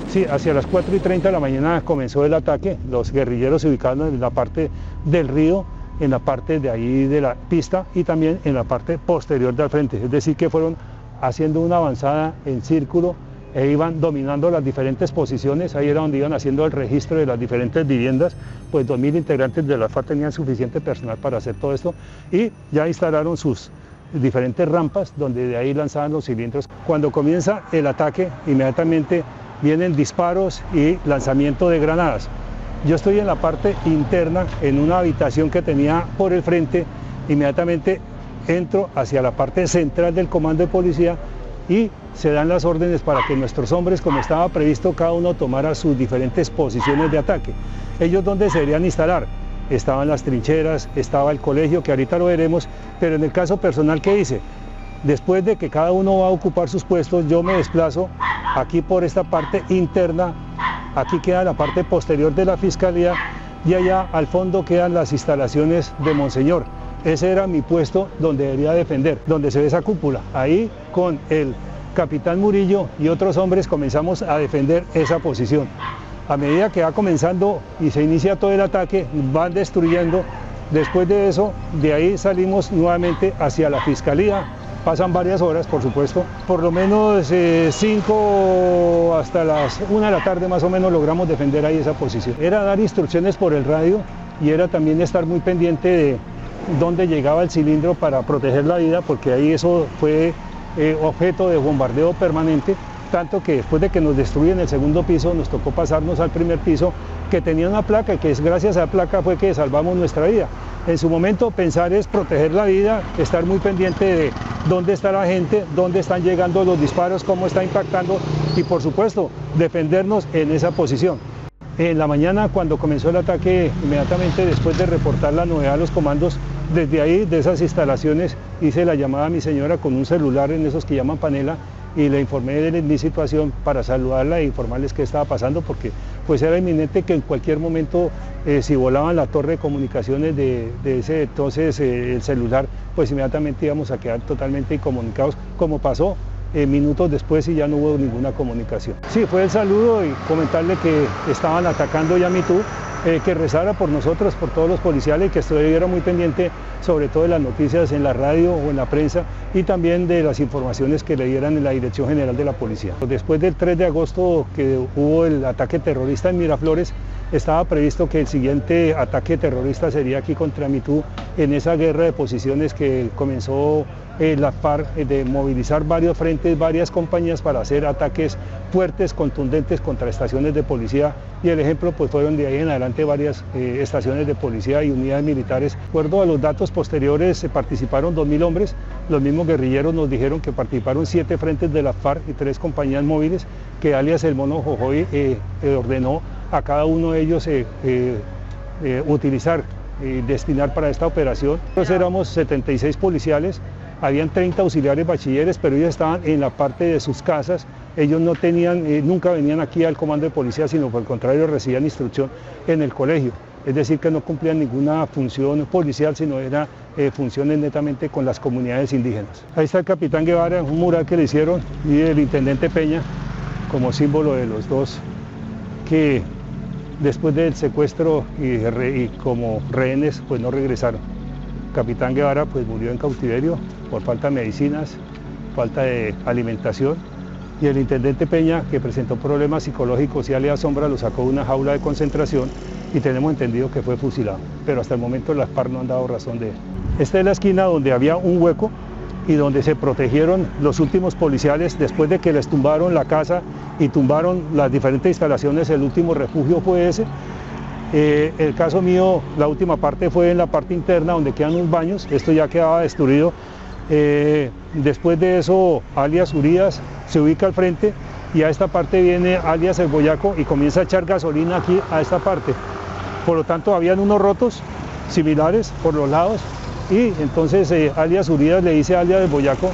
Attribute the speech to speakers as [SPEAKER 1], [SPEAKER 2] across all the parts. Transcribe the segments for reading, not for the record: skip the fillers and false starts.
[SPEAKER 1] Sí, hacia las 4:30 de la mañana comenzó el ataque. Los guerrilleros se ubicaron en la parte del río, en la parte de ahí de la pista y también en la parte posterior del frente. Es decir, que fueron haciendo una avanzada en círculo e iban dominando las diferentes posiciones. Ahí era donde iban haciendo el registro de las diferentes viviendas. Pues 2.000 integrantes de la FARC tenían suficiente personal para hacer todo esto y ya instalaron sus diferentes rampas donde de ahí lanzaban los cilindros. Cuando comienza el ataque, inmediatamente vienen disparos y lanzamiento de granadas. Yo estoy en la parte interna, en una habitación que tenía por el frente. Inmediatamente entro hacia la parte central del comando de policía y se dan las órdenes para que nuestros hombres, como estaba previsto, cada uno tomara sus diferentes posiciones de ataque. ¿Ellos dónde se deberían instalar? Estaban las trincheras, estaba el colegio, que ahorita lo veremos, pero en el caso personal, ¿qué hice? Después de que cada uno va a ocupar sus puestos, yo me desplazo aquí por esta parte interna. Aquí queda la parte posterior de la Fiscalía y allá al fondo quedan las instalaciones de Monseñor. Ese era mi puesto donde debería defender, donde se ve esa cúpula. Ahí con el capitán Murillo y otros hombres comenzamos a defender esa posición. A medida que va comenzando y se inicia todo el ataque, van destruyendo. Después de eso, de ahí salimos nuevamente hacia la Fiscalía. Pasan varias horas, por supuesto, por lo menos 5 hasta las 1 de la tarde más o menos logramos defender ahí esa posición. Era dar instrucciones por el radio y era también estar muy pendiente de dónde llegaba el cilindro para proteger la vida, porque ahí eso fue objeto de bombardeo permanente, tanto que después de que nos destruyen el segundo piso nos tocó pasarnos al primer piso, que tenía una placa y que es gracias a la placa fue que salvamos nuestra vida. En su momento pensar es proteger la vida, estar muy pendiente de dónde está la gente, dónde están llegando los disparos, cómo está impactando y por supuesto defendernos en esa posición. En la mañana cuando comenzó el ataque, inmediatamente después de reportar la novedad a los comandos, desde ahí, de esas instalaciones, hice la llamada a mi señora con un celular en esos que llaman panela y le informé de mi situación para saludarla e informarles qué estaba pasando, porque pues era inminente que en cualquier momento si volaban la torre de comunicaciones de ese entonces el celular, pues inmediatamente íbamos a quedar totalmente incomunicados, como pasó minutos después y ya no hubo ninguna comunicación. Sí, fue el saludo y comentarle que estaban atacando ya Mitú, que rezara por nosotros, por todos los policiales y que estuviera muy pendiente sobre todo de las noticias en la radio o en la prensa y también de las informaciones que le dieran en la Dirección General de la Policía. Después del 3 de agosto que hubo el ataque terrorista en Miraflores, estaba previsto que el siguiente ataque terrorista sería aquí contra Mitú, en esa guerra de posiciones que comenzó la FARC de movilizar varios frentes, varias compañías para hacer ataques fuertes, contundentes contra estaciones de policía y el ejemplo pues fueron de ahí en adelante varias estaciones de policía y unidades militares. De acuerdo a los datos posteriores participaron 2.000 hombres, los mismos guerrilleros nos dijeron que participaron 7 frentes de la FARC y 3 compañías móviles que alias el Mono Jojoy ordenó a cada uno de ellos utilizar y destinar para esta operación. Nosotros éramos 76 policiales, habían 30 auxiliares bachilleres, pero ellos estaban en la parte de sus casas, ellos no tenían, nunca venían aquí al comando de policía, sino por el contrario recibían instrucción en el colegio, es decir que no cumplían ninguna función policial, sino era funciones netamente con las comunidades indígenas. Ahí está el capitán Guevara, un mural que le hicieron, y el intendente Peña, como símbolo de los dos, que después del secuestro y como rehenes pues no regresaron. Capitán Guevara pues murió en cautiverio por falta de medicinas, falta de alimentación, y el intendente Peña, que presentó problemas psicológicos y alias Sombra, lo sacó de una jaula de concentración y tenemos entendido que fue fusilado, pero hasta el momento las FARC no han dado razón de él. Esta es la esquina donde había un hueco y donde se protegieron los últimos policiales después de que les tumbaron la casa y tumbaron las diferentes instalaciones. El último refugio fue ese. El caso mío, la última parte fue en la parte interna donde quedan unos baños, esto ya quedaba destruido. Después de eso, alias Urias se ubica al frente y a esta parte viene alias El Boyaco y comienza a echar gasolina aquí a esta parte. Por lo tanto, habían unos rotos similares por los lados y entonces alias Urias le dice a alias El Boyaco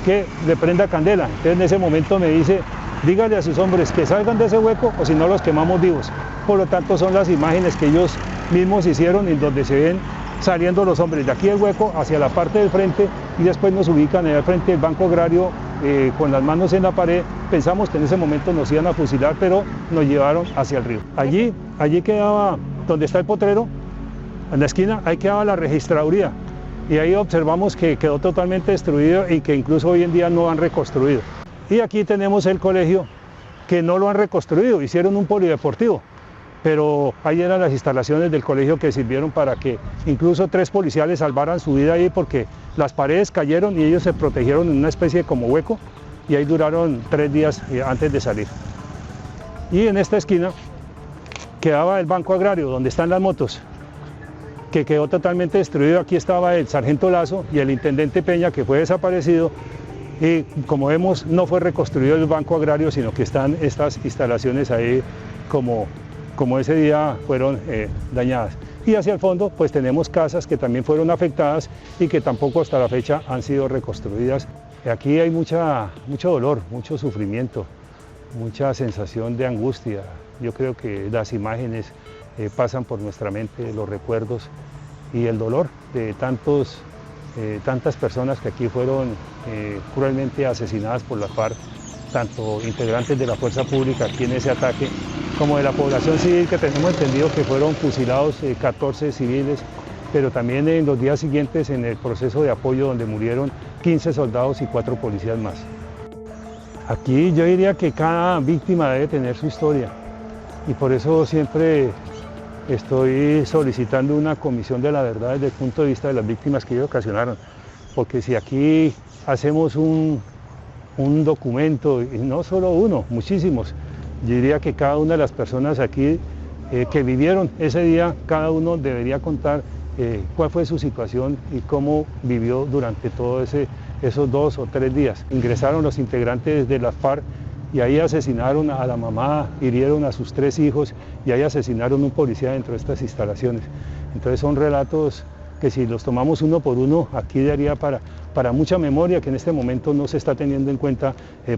[SPEAKER 1] que le prenda candela. Entonces en ese momento me dice, dígale a sus hombres que salgan de ese hueco o si no los quemamos vivos. Por lo tanto son las imágenes que ellos mismos hicieron en donde se ven saliendo los hombres de aquí del hueco hacia la parte del frente y después nos ubican en el frente del Banco Agrario con las manos en la pared pensamos que en ese momento nos iban a fusilar, pero nos llevaron hacia el río. Allí quedaba, donde está el potrero, en la esquina, ahí quedaba la registraduría. Y ahí observamos que quedó totalmente destruido y que incluso hoy en día no han reconstruido. Y aquí tenemos el colegio, que no lo han reconstruido, hicieron un polideportivo, pero ahí eran las instalaciones del colegio que sirvieron para que incluso 3 policiales salvaran su vida ahí, porque las paredes cayeron y ellos se protegieron en una especie de como hueco, y ahí duraron 3 días antes de salir. Y en esta esquina quedaba el Banco Agrario, donde están las motos, que quedó totalmente destruido. Aquí estaba el sargento Lazo y el intendente Peña, que fue desaparecido, y como vemos no fue reconstruido el Banco Agrario, sino que están estas instalaciones ahí como ese día fueron dañadas. Y hacia el fondo pues tenemos casas que también fueron afectadas y que tampoco hasta la fecha han sido reconstruidas. Aquí hay mucho dolor, mucho sufrimiento, mucha sensación de angustia. Yo creo que las imágenes pasan por nuestra mente, los recuerdos y el dolor de tantas personas que aquí fueron cruelmente asesinadas por la FARC, tanto integrantes de la fuerza pública aquí en ese ataque, como de la población civil, que tenemos entendido que fueron fusilados 14 civiles, pero también en los días siguientes en el proceso de apoyo, donde murieron 15 soldados y 4 policías más. Aquí yo diría que cada víctima debe tener su historia, y por eso siempre estoy solicitando una comisión de la verdad desde el punto de vista de las víctimas que ellos ocasionaron, porque si aquí hacemos un documento, y no solo uno, muchísimos, yo diría que cada una de las personas aquí que vivieron ese día, cada uno debería contar cuál fue su situación y cómo vivió durante todos esos 2 o 3 días. Ingresaron los integrantes de la FARC y ahí asesinaron a la mamá, hirieron a sus 3 hijos y ahí asesinaron a un policía dentro de estas instalaciones. Entonces son relatos que si los tomamos uno por uno, aquí daría para mucha memoria, que en este momento no se está teniendo en cuenta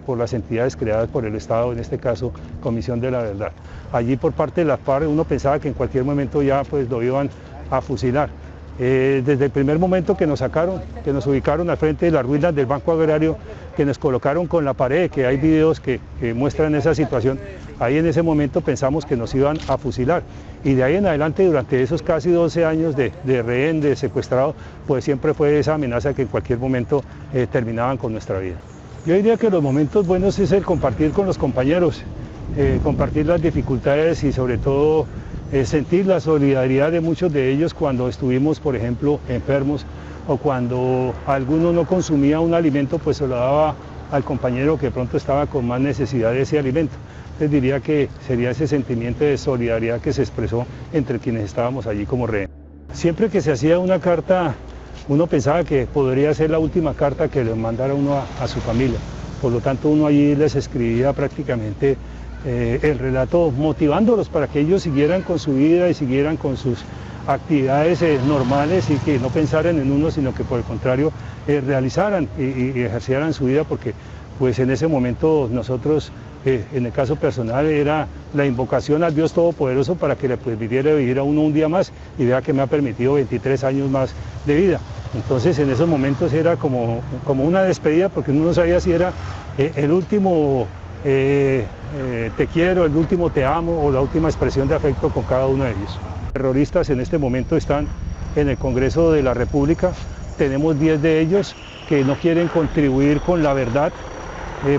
[SPEAKER 1] por las entidades creadas por el Estado, en este caso Comisión de la Verdad. Allí por parte de la FARC uno pensaba que en cualquier momento ya pues lo iban a fusilar. Desde el primer momento que nos sacaron, que nos ubicaron al frente de las ruinas del Banco Agrario, que nos colocaron con la pared, que hay videos que muestran esa situación, ahí en ese momento pensamos que nos iban a fusilar. Y de ahí en adelante, durante esos casi 12 años de rehén, de secuestrado, pues siempre fue esa amenaza que en cualquier momento terminaban con nuestra vida. Yo diría que los momentos buenos es el compartir con los compañeros, compartir las dificultades y sobre todo sentir la solidaridad de muchos de ellos cuando estuvimos, por ejemplo, enfermos, o cuando alguno no consumía un alimento, pues se lo daba al compañero que de pronto estaba con más necesidad de ese alimento. Entonces diría que sería ese sentimiento de solidaridad que se expresó entre quienes estábamos allí como rehén. Siempre que se hacía una carta, uno pensaba que podría ser la última carta que le mandara uno a su familia. Por lo tanto, uno allí les escribía prácticamente el relato motivándolos para que ellos siguieran con su vida y siguieran con sus actividades normales y que no pensaran en uno, sino que por el contrario realizaran y ejercieran su vida, porque pues en ese momento nosotros, en el caso personal, era la invocación al Dios Todopoderoso para que le permitiera vivir a uno un día más, y vea que me ha permitido 23 años más de vida. Entonces en esos momentos era como una despedida, porque uno no sabía si era el último te quiero, el último te amo o la última expresión de afecto con cada uno de ellos. Los terroristas en este momento están en el Congreso de la República, tenemos 10 de ellos que no quieren contribuir con la verdad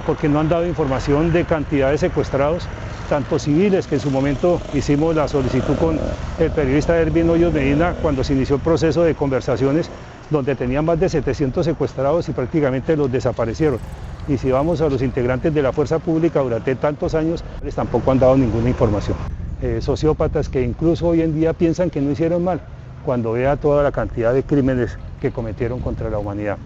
[SPEAKER 1] porque no han dado información de cantidad de secuestrados, tanto civiles, que en su momento hicimos la solicitud con el periodista Ervin Hoyos Medina cuando se inició el proceso de conversaciones, donde tenían más de 700 secuestrados y prácticamente los desaparecieron. Y si vamos a los integrantes de la fuerza pública durante tantos años, les tampoco han dado ninguna información. Sociópatas que incluso hoy en día piensan que no hicieron mal, cuando vea toda la cantidad de crímenes que cometieron contra la humanidad.